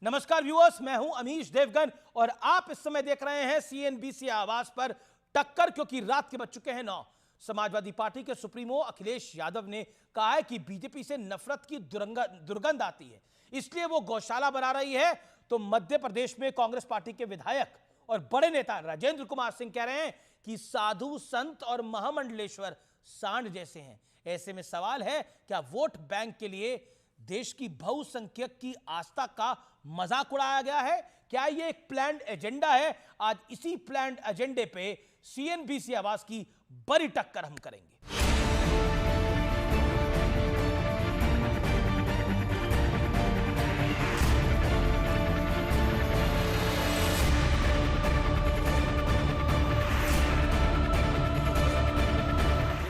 नमस्कार व्यूअर्स, मैं हूं अमीश देवगन और आप इस समय देख रहे हैं सीएनबीसी आवाज पर टक्कर, क्योंकि रात के बज चुके हैं 9। समाजवादी पार्टी के सुप्रीमो अखिलेश यादव ने कहा है कि बीजेपी से नफरत की दुर्गंध आती है, इसलिए वो गौशाला बना रही है। तो मध्य प्रदेश में कांग्रेस पार्टी के विधायक और बड़े नेता राजेंद्र कुमार सिंह कह रहे हैं कि साधु संत और महामंडलेश्वर सांड जैसे हैं। ऐसे में सवाल है, क्या वोट बैंक के लिए देश की बहुसंख्यक की आस्था का मजाक उड़ाया गया है? क्या यह एक प्लान्ड एजेंडा है? आज इसी प्लान्ड एजेंडे पे सीएनबीसी आवाज की बड़ी टक्कर हम करेंगे।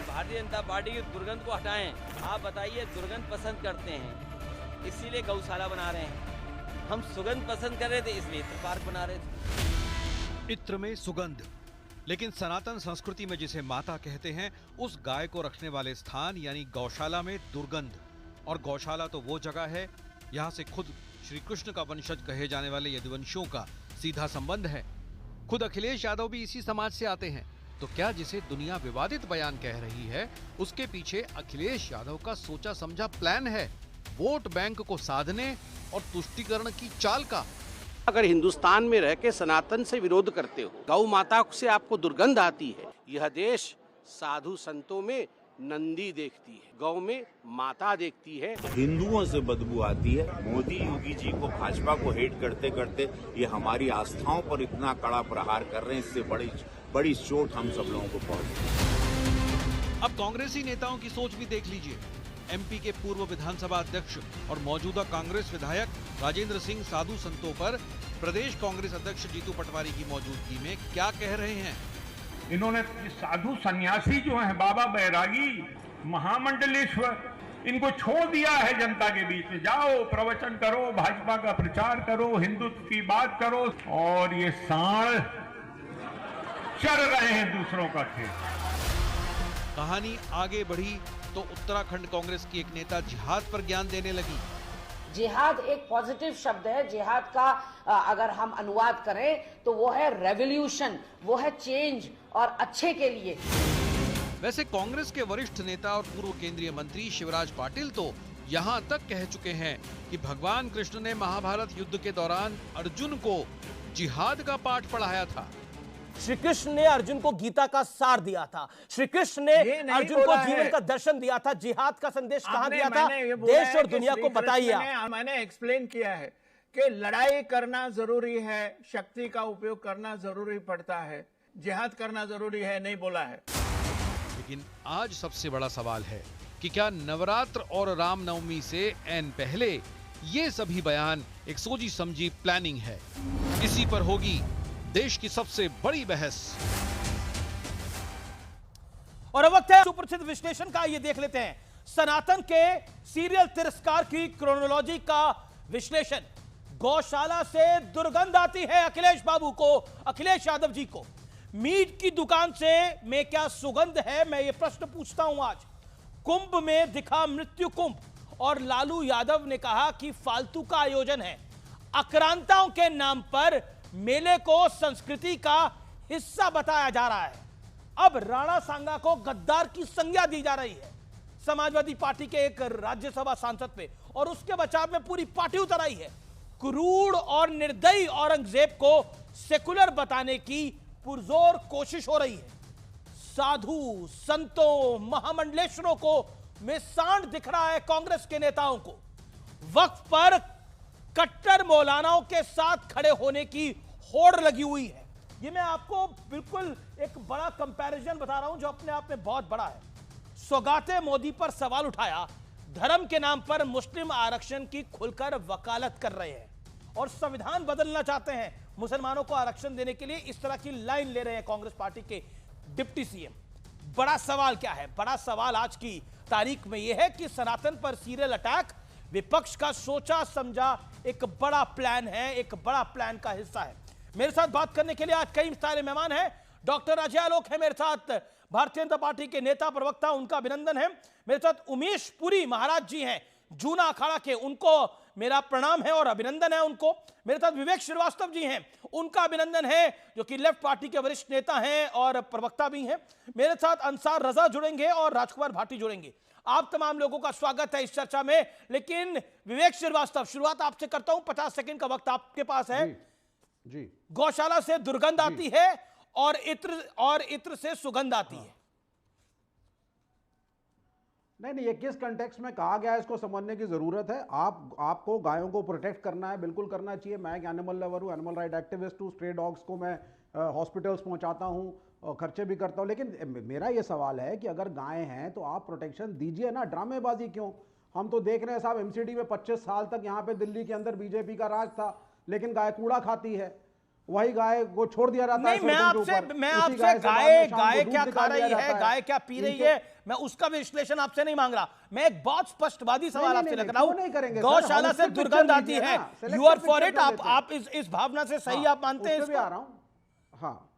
भारतीय जनता पार्टी की दुर्गंध को हटाएं। आप बताइए, दुर्गंध पसंद करते हैं इसीलिए गौशाला बना रहे हैं। हम सुगंध पसंद कर रहे थे इसलिए इत्र पार्क बना रहे थे। इत्र में सुगंध, लेकिन सनातन संस्कृति में जिसे माता कहते हैं, उस गाय को रखने वाले स्थान यानी गौशाला में दुर्गंध। और गौशाला तो वो जगह है, यहाँ से खुद श्री कृष्ण का वंशज कहे जाने वाले यदुवंशियों का सीधा संबंध है। खुद अखिलेश यादव भी इसी समाज से आते हैं। तो क्या जिसे दुनिया विवादित बयान कह रही है, उसके पीछे अखिलेश यादव का सोचा समझा प्लान है, वोट बैंक को साधने और तुष्टीकरण की चाल का? अगर हिंदुस्तान में रह के सनातन से विरोध करते हो, गौ माता से आपको दुर्गंध आती है, यह देश साधु संतों में नंदी देखती है, गौ में माता देखती है। हिंदुओं से बदबू आती है। मोदी योगी जी को, भाजपा को हेट करते करते ये हमारी आस्थाओं पर इतना कड़ा प्रहार कर रहे हैं, इससे बड़ी चोट हम सब लोगों को पहुंची। अब कांग्रेसी नेताओं की सोच भी देख लीजिए। एमपी के पूर्व विधानसभा अध्यक्ष और मौजूदा कांग्रेस विधायक राजेंद्र सिंह साधु संतों पर प्रदेश कांग्रेस अध्यक्ष जीतू पटवारी की मौजूदगी में क्या कह रहे हैं? इन्होंने साधु सन्यासी जो हैं, बाबा बैरागी, महामंडलेश्वर, इनको छोड़ दिया है जनता के बीच में। जाओ प्रवचन करो, भाजपा का प्रचार करो, हिंदुत्व की बात करो, और ये सांड चर रहे हैं दूसरों का खेल। कहानी आगे बढ़ी तो उत्तराखंड कांग्रेस की एक नेता जिहाद पर ज्ञान देने लगी। जिहाद एक पॉजिटिव शब्द है। जिहाद का अगर हम अनुवाद करें तो वो है रेवोल्यूशन, वो है चेंज और अच्छे के लिए। वैसे कांग्रेस के वरिष्ठ नेता और पूर्व केंद्रीय मंत्री शिवराज पाटिल तो यहाँ तक कह चुके हैं कि भगवान कृष्ण ने महाभारत युद्ध के दौरान अर्जुन को जिहाद का पाठ पढ़ाया था। श्री कृष्ण ने अर्जुन को गीता का सार दिया था। श्री कृष्ण ने अर्जुन को जीवन का दर्शन दिया था। जिहाद का संदेश कहां दिया था? देश और दुनिया को बताइए। मैंने एक्सप्लेन किया है कि लड़ाई करना जरूरी है, शक्ति का उपयोग करना जरूरी पड़ता है, जिहाद करना जरूरी है नहीं बोला है। लेकिन आज सबसे बड़ा सवाल है कि क्या नवरात्र और रामनवमी से ऐन पहले ये सभी बयान एक सोची समझी प्लानिंग है? इसी पर होगी देश की सबसे बड़ी बहस। और अब वक्त है सुप्रसिद्ध विश्लेषण का। ये देख लेते हैं सनातन के सीरियल तिरस्कार की क्रोनोलॉजी का विश्लेषण। गौशाला से दुर्गंध आती है अखिलेश बाबू को, अखिलेश यादव जी को। मीट की दुकान से में क्या सुगंध है, मैं ये प्रश्न पूछता हूं आज। कुंभ में दिखा मृत्यु कुंभ और लालू यादव ने कहा कि फालतू का आयोजन है। आक्रांताओं के नाम पर मेले को संस्कृति का हिस्सा बताया जा रहा है। अब राणा सांगा को गद्दार की संज्ञा दी जा रही है समाजवादी पार्टी के एक राज्यसभा सांसद पे, और उसके बचाव में पूरी पार्टी उतर आई है। क्रूर और निर्दयी औरंगजेब को सेकुलर बताने की पुरजोर कोशिश हो रही है। साधु संतों महामंडलेश्वरों को में सांड दिख रहा है कांग्रेस के नेताओं को। वक्फ पर कट्टर मौलानाओं के साथ खड़े होने की होड़ लगी हुई है। ये मैं आपको बिल्कुल एक बड़ा कंपैरिजन बता रहा हूं जो अपने आप में बहुत बड़ा है। सौगाते मोदी पर सवाल उठाया, धर्म के नाम पर मुस्लिम आरक्षण की खुलकर वकालत कर रहे हैं और संविधान बदलना चाहते हैं मुसलमानों को आरक्षण देने के लिए। इस तरह की लाइन ले रहे हैं कांग्रेस पार्टी के डिप्टी सीएम। बड़ा सवाल क्या है? बड़ा सवाल आज की तारीख में यह है कि सनातन पर सीरियल अटैक विपक्ष का सोचा समझा एक बड़ा प्लान है, एक बड़ा प्लान का हिस्सा है। मेरे साथ बात करने के लिए आज कई सारे मेहमान हैं। डॉक्टर अजय आलोक है मेरे साथ, भारतीय जनता पार्टी के नेता प्रवक्ता, उनका अभिनंदन है। मेरे साथ उमेश पुरी महाराज जी हैं, जूना अखाड़ा के, उनको मेरा प्रणाम है और अभिनंदन है उनको। मेरे साथ विवेक श्रीवास्तव जी हैं, उनका अभिनंदन है, जो कि लेफ्ट पार्टी के वरिष्ठ नेता हैं और प्रवक्ता भी हैं। मेरे साथ अंसार रजा जुड़ेंगे और राजकुमार भाटी जुड़ेंगे। आप तमाम लोगों का स्वागत है इस चर्चा में। लेकिन विवेक श्रीवास्तव, शुरुआत आपसे करता हूं, 50 सेकंड का वक्त आपके पास है। जी। गौशाला से दुर्गंध आती है और इत्र से सुगंध आती है। नहीं, ये किस कंटेक्स्ट में कहा गया है इसको समझने की जरूरत है। आपको गायों को प्रोटेक्ट करना है, बिल्कुल करना चाहिए। मैं एक एनिमल लवर हूँ, एनिमल राइट एक्टिविस्ट हूँ। स्ट्रे डॉग्स को मैं हॉस्पिटल्स पहुंचाता हूँ, खर्चे भी करता हूँ। लेकिन मेरा ये सवाल है कि अगर गायें हैं तो आप प्रोटेक्शन दीजिए ना, ड्रामेबाजी क्यों? हम तो देख रहे हैं साहब, एमसीडी में 25 साल तक यहाँ पे दिल्ली के अंदर बीजेपी का राज था, लेकिन गाय कूड़ा खाती है, वही गाय को छोड़ दिया जाता है। मैं आपसे गाय क्या खा रही है, गाय क्या पी रही है, मैं उसका विश्लेषण आपसे नहीं मांग रहा। मैं एक बहुत स्पष्टवादी सवाल आपसे लग रहा हूं। गौशाला से दुर्गंध आती है, यू आर फॉर इट, आप इस भावना से सही आप मानते हैं इसको? आ रहा हूं। हाँ,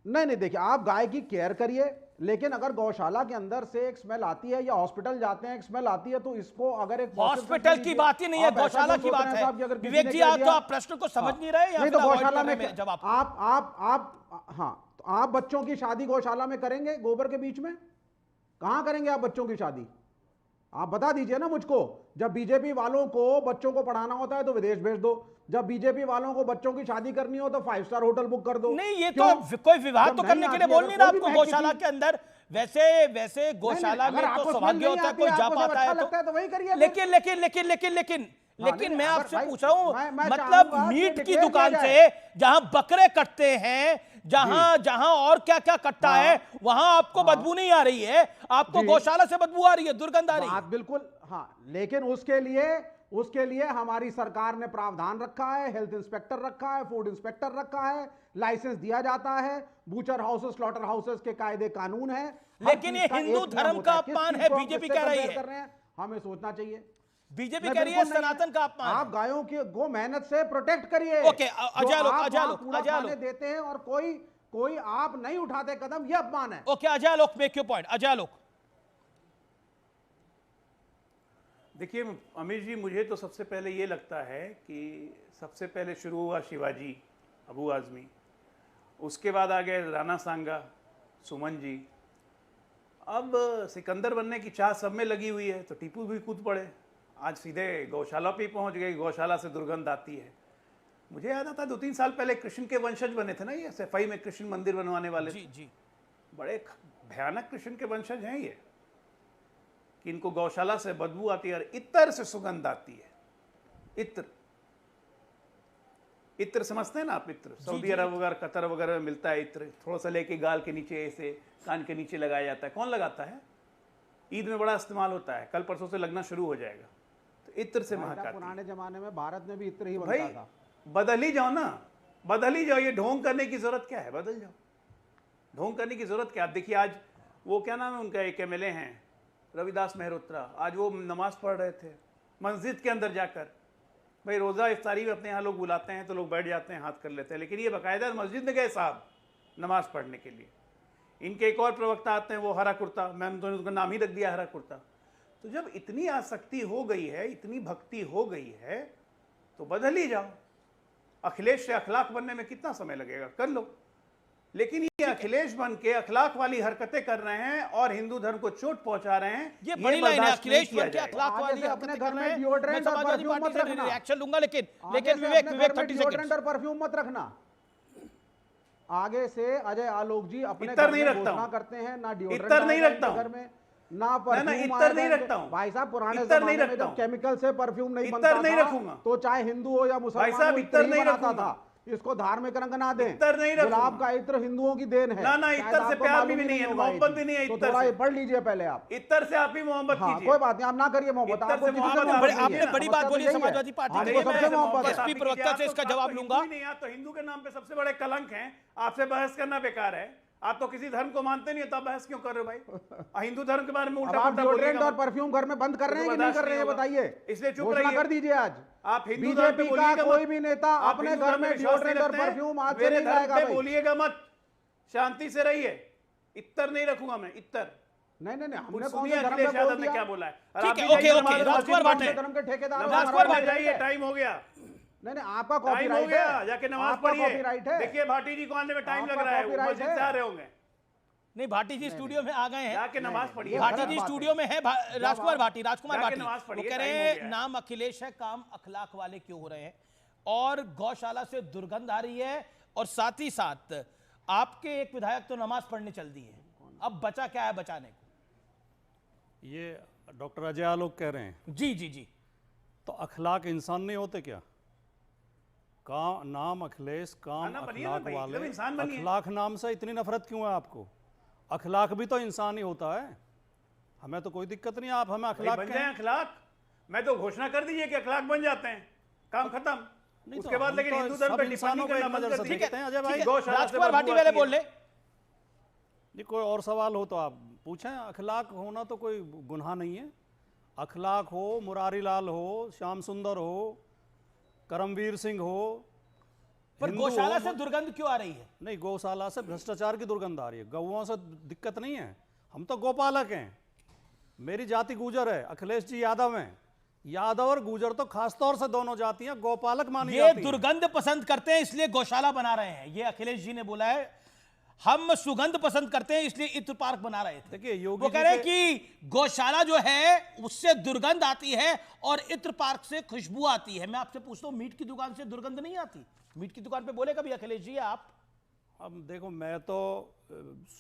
नहीं, देखिए, आप गाय की केयर करिए, लेकिन अगर गौशाला के अंदर से एक स्मेल आती है या हॉस्पिटल जाते हैं एक स्मेल आती है, तो इसको अगर एक हॉस्पिटल की बात ही नहीं है, गौशाला की बात है। विवेक जी, आप तो आप प्रश्न को समझ नहीं रहे। नहीं, तो गौशाला में जब आप बच्चों की शादी गौशाला में करेंगे? गोबर के बीच में कहां करेंगे आप बच्चों की शादी? आप बता दीजिए ना मुझको। जब बीजेपी वालों को बच्चों को पढ़ाना होता है तो विदेश भेज दो, जब बीजेपी वालों को बच्चों की शादी करनी हो तो 5 स्टार होटल बुक कर दो। नहीं, ये तो कोई विवाह तो करने के लिए बोल नहीं रहा आपको गौशाला के अंदर। वैसे गौशाला में तो सौभाग्य होता है, कोई जा पाता है तो वही करिए। लेकिन मैं आपसे पूछ रहा हूं, मतलब मीट की दुकान से जहां बकरे कटते हैं, जहां और क्या क्या कटता है, वहां आपको बदबू नहीं आ रही है, आपको गौशाला से बदबू आ रही है, दुर्गंध आ रही है। बिल्कुल, हाँ, लेकिन उसके लिए हमारी सरकार ने प्रावधान रखा है, हेल्थ इंस्पेक्टर रखा है, फूड इंस्पेक्टर रखा है, लाइसेंस दिया जाता है, बूचर हाउसेस, स्लॉटर हाउसेस के कायदे कानून है। लेकिन ये हिंदू धर्म का अपमान है, बीजेपी कह रही है। हमें सोचना चाहिए। बीजेपी कह रही है सनातन का अपमान। आप गायों की गो मेहनत से प्रोटेक्ट करिए। ओके, अजय देते हैं और कोई आप नहीं उठाते कदम, यह अपमान है। ओके, अजय लोक, मेक योर पॉइंट। अजय लोक, देखिए अमीर जी, मुझे तो सबसे पहले ये लगता है कि सबसे पहले शुरू हुआ शिवाजी, अबू आजमी, उसके बाद आ गए राणा सांगा, सुमन जी। अब सिकंदर बनने की चाह सब में लगी हुई है, तो टीपू भी कूद पड़े, आज सीधे गौशाला पे पहुंच गए। गौशाला से दुर्गंध आती है। मुझे याद आता 2-3 साल पहले कृष्ण के वंशज बने थे ना, ये सफाई में कृष्ण मंदिर बनवाने वाले। जी। बड़े भयानक कृष्ण के वंशज हैं ये, कि इनको गौशाला से बदबू आती है और इत्र से सुगंध आती है। इत्र समझते हैं ना आप? इत्र सऊदी अरब वगैरह, कतर वगैरह में मिलता है इत्र, थोड़ा सा लेके गाल के नीचे, ऐसे कान के नीचे लगाया जाता है। कौन लगाता है? ईद में बड़ा इस्तेमाल होता है, कल परसों से लगना शुरू हो जाएगा। तो इत्र से महक आती है। पुराने जमाने में भारत में भी इत्र ही बनता था। बदल ही जाओ ना, बदल ही जाओ। ये ढोंग करने की जरूरत क्या है? बदल जाओ, ढोंग करने की जरूरत क्या? आप देखिए, आज वो क्या नाम है उनका, एक एमएलए हैं रविदास मेहरोत्रा, आज वो नमाज पढ़ रहे थे मस्जिद के अंदर जाकर। भाई रोज़ा इफ्तारी में अपने यहाँ लोग बुलाते हैं तो लोग बैठ जाते हैं, हाथ कर लेते हैं, लेकिन ये बाकायदा मस्जिद में गए साहब नमाज पढ़ने के लिए। इनके एक और प्रवक्ता आते हैं, वो हरा कुर्ता, मैंने तो उनका नाम ही रख दिया हरा कुर्ता। तो जब इतनी आसक्ति हो गई है, इतनी भक्ति हो गई है, तो बदल ही जाओ। अखिलेश से अखलाक बनने में कितना समय लगेगा, कर लो। लेकिन ये अखिलेश बन के अखलाक वाली हरकतें कर रहे हैं और हिंदू धर्म को चोट पहुंचा रहे हैं। ये बड़ी लाइन है, अखिलेश बन के अखलाक वाली हरकतें कर रहे हैं। मैं समाजवादी पार्टी से रिएक्शन लूंगा, लेकिन विवेक 30 सेकंड और परफ्यूम मत रखना। आगे से अजय आलोक जी अपने इतर नहीं रखता हूं करते हैं, ना डिओड्रेंट इतर नहीं रखता घर में, ना परफ्यूम इतर नहीं रखता हूं भाई साहब। पुराने जमाने में जब केमिकल से परफ्यूम नहीं बनता इतर नहीं रखूंगा, तो चाहे हिंदू हो या मुसलमान भाई साहब इतर नहीं रखता था। इसको धार्मिक रंग ना दें। इतर नहीं रखूंगा। गुलाब का इत्र हिंदुओं की देन है। ना इतर से प्यार भी नहीं है, मोहब्बत भी नहीं है। तो थोड़ा पढ़ लीजिए पहले आप। इतर से आप ही मोहब्बत कीजिए। कोई बात नहीं, आप ना करिए मोहब्बत। आपने बड़ी बात बोली समाजवादी पार्टी के एसपी प्रवक्ता से इसका जवाब लूंगा। आप तो हिंदू के नाम पे सबसे बड़े कलंक हैं, आपसे बहस करना बेकार है। आप तो किसी धर्म को मानते नहीं, तब बहस क्यों कर रहे हो भाई? हिंदू धर्म के बारे में उल्टा पुल्टा बोलिएगा। और परफ्यूम घर में बंद कर रहे हैं कि नहीं कर रहे हैं बताइए, इसलिए चुप रहिए, कर दीजिए। आज आप हिंदू धर्म पे बोलिएगा, कोई भी नेता अपने घर में डिओड्रेंट और परफ्यूम आज से नहीं लाएगा। बोलिएगा मत, शांति से रहिए। इत्तर नहीं रखूंगा मैं, इत्तर नहीं नहीं नहीं, हमने कौन सुनिए से धर्म अखिलेश पे यादव बोल ने दिया? क्या बोला है। और ठीक आप है, भी ओके, जाइए ओके, नमाज राजकुमार पढ़िए। भाटे। धर्म के ठेकेदार हो, नमाज हमारा पढ़ने right जाइए, है। टाइम हो गया, नहीं नहीं, आपका टाइम हो कॉपीराइट गया, है, जाके नमाज आपका पढ़िए। कॉपीराइट है। देखिए भाटी जी को आने में टाइम आपका लग रहा है, वो copyright मस्जिद है। से आ रहे होंगे, नहीं, भाटी जी स्टूडियो में आ गए हैं, जाके नमाज पढ़िए। भाटी गलत जी बात है। स्टूडियो में है। राजकुमार भाटी जाके भाटी नमाज वो पढ़िए, कह टाइम रहे हो हैं गया है। नाम अखिलेश है, काम अखलाक वाले क्यों हो रहे हैं, और गौशाला से दुर्गंध आ रही है, और साथ ही साथ आपके एक विधायक तो नमाज पढ़ने चल दिए हैं, अब बचा क्या है बचाने को? ये डॉक्टर अजय आलोक कह रहे हैं। जी जी जी, तो अखलाक इंसान नहीं होते क्या? काम नाम अखिलेश, काम ना बनिए ना अखलाक भाई, वाले। एकदम इंसान बनिए। अखलाक नाम से इतनी नफरत क्यों है आपको? अखलाक भी तो इंसान ही होता है, हमें तो कोई दिक्कत नहीं, आप हमें भाई अखलाक बन कहें। जाए अखलाक, मैं तो घोषणा कर दीजिए कि अखलाक बन जाते हैं, काम खत्म। नहीं तो उसके बाद हम लेकिन तो हिंदू धर्म सब पे टिप्पणी इंसानों को करना एक बंद नजर कर से दीजिए। देखते हैं अजय भाई। गौशाला से राजकुमार भाटी बदबू पहले आती बोल है। ले। नहीं, कोई और सवाल हो तो आप पूछें। अखलाक होना तो कोई गुनाह नहीं है। अखलाक हो, मुरारी लाल हो, श्याम सुंदर हो, करमवीर सिंह हो, पर हिंदू गौशाला हो, से दुर्गंध क्यों आ रही है? नहीं, गौशाला से भ्रष्टाचार की दुर्गंध आ रही है, गौओं से दिक्कत नहीं है, हम तो गोपालक हैं। मेरी जाति गुजर है, अखिलेश जी यादव हैं। यादव और गुजर तो खासतौर से दोनों जातियां गोपालक मानी ये जाती हैं। दुर्गंध पसंद करते हैं इसलिए गौशाला बना रहे हैं, ये अखिलेश जी ने बोला है। हम सुगंध पसंद करते हैं इसलिए इत्र पार्क बना रहे थे। देखिए, योगी वो जी कह रहे हैं के- कि गौशाला जो है उससे दुर्गंध आती है और इत्र पार्क से खुशबू आती है। मैं आपसे पूछता हूं, मीट की दुकान से दुर्गंध नहीं आती? मीट की दुकान पे बोले कभी अखिलेश जी आप? अब देखो, मैं तो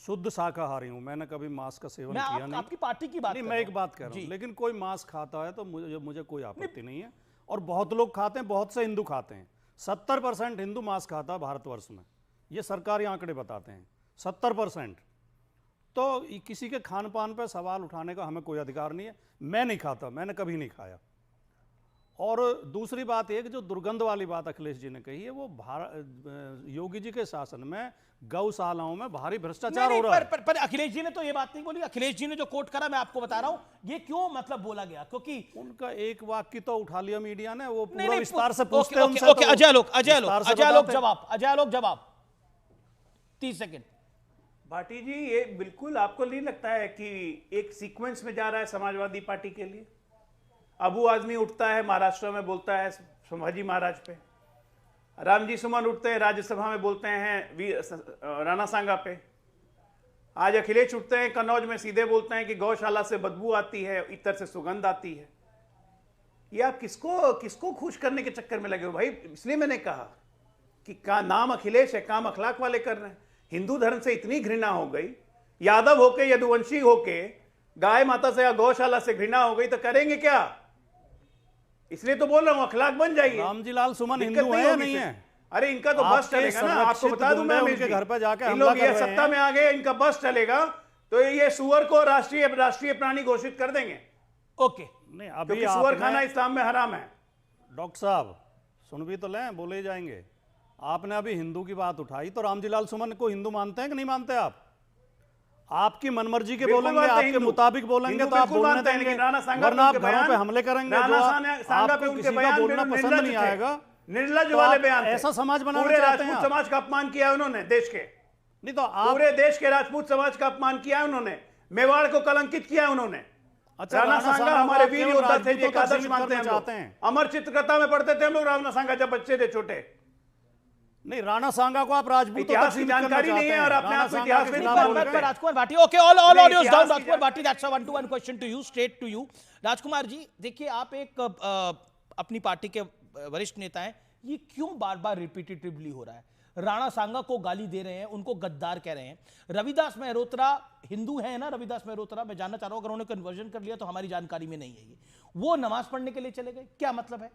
शुद्ध शाकाहारी हूं, मैंने कभी मांस का सेवन मैं किया नहीं। आपकी पार्टी की बात नहीं, कर मैं रहा एक हूं। बात कह रहा जी। हूं, लेकिन कोई मांस खाता है तो मुझे कोई आपत्ति नहीं है। और बहुत लोग खाते हैं, बहुत से हिंदू खाते हैं। 70% हिंदू मांस खाता है भारतवर्ष में, ये सरकारी आंकड़े बताते हैं, 70%। तो किसी के खान पान पर सवाल उठाने का हमें कोई अधिकार नहीं है। मैं नहीं खाता, मैंने कभी नहीं खाया। और दूसरी बात यह कि जो दुर्गंध वाली बात अखिलेश जी ने कही है, वो योगी जी के शासन में गौशालाओं में भारी भ्रष्टाचार हो रहा है। पर अखिलेश जी ने तो ये बात नहीं बोली। अखिलेश जी ने जो कोट करा मैं आपको बता रहा हूं, ये क्यों मतलब बोला गया? क्योंकि उनका एक वाक्य तो उठा लिया मीडिया ने, वो नहीं, पूरा नहीं, विस्तार से ओके, पूछते हैं ओके, उनसे, ओके, तो अजय आलोक बताते जवाब 30 सेकंड। भाटी जी, ये बिल्कुल आपको नहीं लगता है कि एक सीक्वेंस में जा रहा है समाजवादी पार्टी के लिए? अबू आजमी उठता है महाराष्ट्र में, बोलता है संभाजी महाराज पे। रामजी सुमन उठते हैं राज्यसभा में, बोलते हैं राणा सांगा पे। आज अखिलेश उठते हैं कन्नौज में, सीधे बोलते हैं कि गौशाला से बदबू आती है, इतर से सुगंध आती है। ये आप किसको खुश करने के चक्कर में लगे हो भाई? इसलिए मैंने कहा कि का नाम अखिलेश है, काम अखलाक वाले कर रहे हैं। हिंदू धर्म से इतनी घृणा हो गई, यादव होके, यदुवंशी होके, गाय माता से या गौशाला से घृणा हो गई, तो करेंगे क्या? इसलिए तो बोल रहा हूं, अखलाक बन जाइए। रामजी लाल सुमन दिक्कत हिंदू है या होगी नहीं फिर। है? अरे इनका तो बस आपके चलेगा ना, आपको संरक्षित बता दूं मैं, गुंडे अमित उनके जी। घर पर जाके इन हमला लोग कर ये रहे सत्ता हैं। में आ गए, इनका बस चलेगा तो ये सुअर को राष्ट्रीय प्राणी घोषित कर देंगे, ओके, नहीं, अभी क्योंकि सुअर खाना आपने इस्लाम में हराम है। डॉक्टर साहब सुन भी तो लें, बोले जाएंगे। आपने अभी हिंदू की बात उठाई, तो रामजी लाल सुमन को हिंदू मानते हैं कि नहीं मानते आप? आपकी मनमर्जी के बिल्कुल बोलेंगे, मानते हैं आपके हिंदू। मुताबिक बोलेंगे हिंदू तो आप बिल्कुल बोलने मानते हैं, देंगे, लेकिन राणा सांगा वरना आप उनके घरों पे बयान- हमले करेंगे। राणा जो सांगा पे आपको उनके किसी का बयान बोलना बिल्कुल पसंद निर्लज नहीं थे। आएगा, निर्लज तो वाले आप बयान थे। ऐसा समाज बनाना पूरे चाहते हैं राजपूत आप? समाज का अपमान किया उन्होंने, देश के नहीं तो आप पूरे देश के राजपूत समाज का अपमान किया उन्होंने, मेवाड़ को कलंकित किया उन्होंने। अच्छा, राणा सांगा हमारे वीर केवल योद्धा थे, राजपूतों ये तक आदर्श सीमित मानते करना हैं हम चाहते लोग। हैं। अमर चित्रकथा में पढ़ते थे हम लोग राणा सांगा जब बच्चे थे छोटे। नहीं, राणा सांगा को आप राजपूतों तक इतिहास की सीमित करना जानकारी नहीं है चाहते और हैं। अपने राणा आप को सांगा इतिहास के में खिलाफ नहीं बोल बोल रहे रहे हैं। Rajkumar Bhati, okay, all audios इतिहास डाउन। की Rajkumar Bhati, that's one to one question to you, straight to you. Rajkumar ji, देखिए आप एक अपनी पार्टी के वरिष्ठ नेता हैं, ये क्यों बार बार रिपीटेटिवली हो रहा है? राणा सांगा को गाली दे रहे हैं, उनको गद्दार कह रहे हैं। रविदास मेहरोत्रा हिंदू है ना, रविदास मेहरोत्रा, मैं जानना चाह रहा हूं, अगर उन्होंने कन्वर्जन कर लिया तो हमारी जानकारी में नहीं है ये, वो नमाज पढ़ने के लिए चले गए, क्या मतलब है?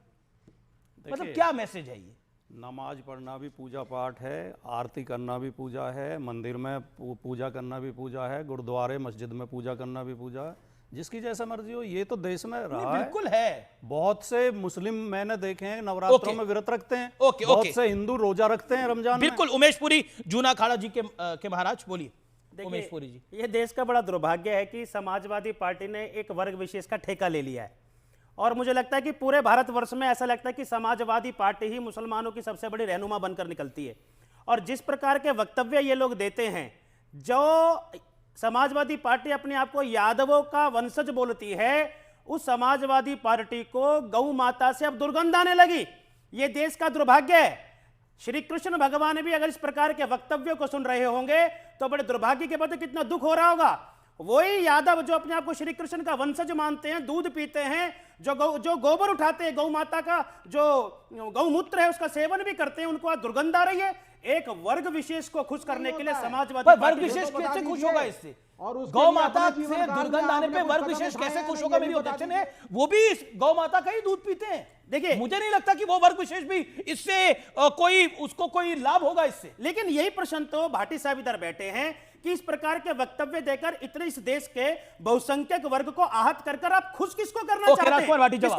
मतलब क्या मैसेज है ये? नमाज पढ़ना भी पूजा पाठ है, आरती करना भी पूजा है, मंदिर में पूजा करना भी पूजा है, गुरुद्वारे मस्जिद में पूजा करना भी पूजा है, जिसकी जैसा मर्जी हो। ये तो देश में रहा है, बिल्कुल है। बहुत से मुस्लिम मैंने देखे हैं नवरात्रों में व्रत रखते हैं, ओके, बहुत ओके। से हिंदू रोजा रखते हैं रमजान में। बिल्कुल, उमेश पुरी, जूना अखाड़ा जी के महाराज, बोलिए उमेश पुरी जी। ये देश का बड़ा दुर्भाग्य है कि समाजवादी पार्टी ने एक वर्ग विशेष का ठेका ले लिया है, और मुझे लगता है कि पूरे भारतवर्ष में ऐसा लगता है कि समाजवादी पार्टी ही मुसलमानों की सबसे बड़ी रहनुमा बनकर निकलती है। और जिस प्रकार के वक्तव्य ये लोग देते हैं, जो समाजवादी पार्टी अपने आप को यादवों का वंशज बोलती है, उस समाजवादी पार्टी को गौ माता से अब दुर्गंध आने लगी। यह देश का दुर्भाग्य है। श्री कृष्ण भगवान भी अगर इस प्रकार के वक्तव्यों को सुन रहे होंगे तो बड़े दुर्भाग्य के बाद कितना दुख हो रहा होगा। वही यादव जो अपने आप को श्री कृष्ण का वंशज मानते हैं, दूध पीते हैं, जो गोबर उठाते हैं, गौ माता का जो गौमूत्र है उसका सेवन भी करते हैं, उनको आज दुर्गंध आ रही है। एक वर्ग विशेष को खुश करने के लिए समाजवादी वर्ग विशेष कैसे खुश होगा इससे? गौ माता से दुर्गंध आने पे वर्ग विशेष कैसे खुश होगा? मेरी ऑब्जेक्शन है, वो भी इस गौ माता का ही दूध पीते हैं। देखिए, मुझे नहीं लगता कि वो वर्ग विशेष भी इससे कोई लाभ होगा इससे। लेकिन यही प्रश्न तो भाटी साहब इधर बैठे हैं कि इस प्रकार के वक्तव्य देकर इतने इस देश के बहुसंख्यक वर्ग को आहत कर आप खुश किसको करना चाहते हैं?